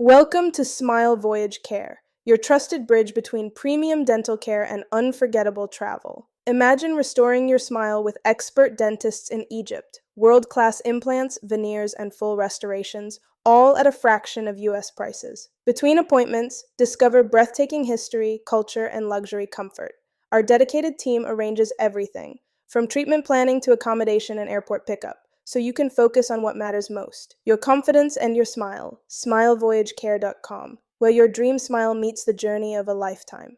Welcome to SmileVoyage Care, your trusted bridge between premium dental care and unforgettable travel. Imagine restoring your smile with expert dentists in Egypt, world-class implants, veneers, and full restorations, all at a fraction of US prices. Between appointments, discover breathtaking history, culture, and luxury comfort. Our dedicated team arranges everything, from treatment planning to accommodation and airport pickup, so you can focus on what matters most, your confidence and your smile. SmileVoyageCare.com, where your dream smile meets the journey of a lifetime.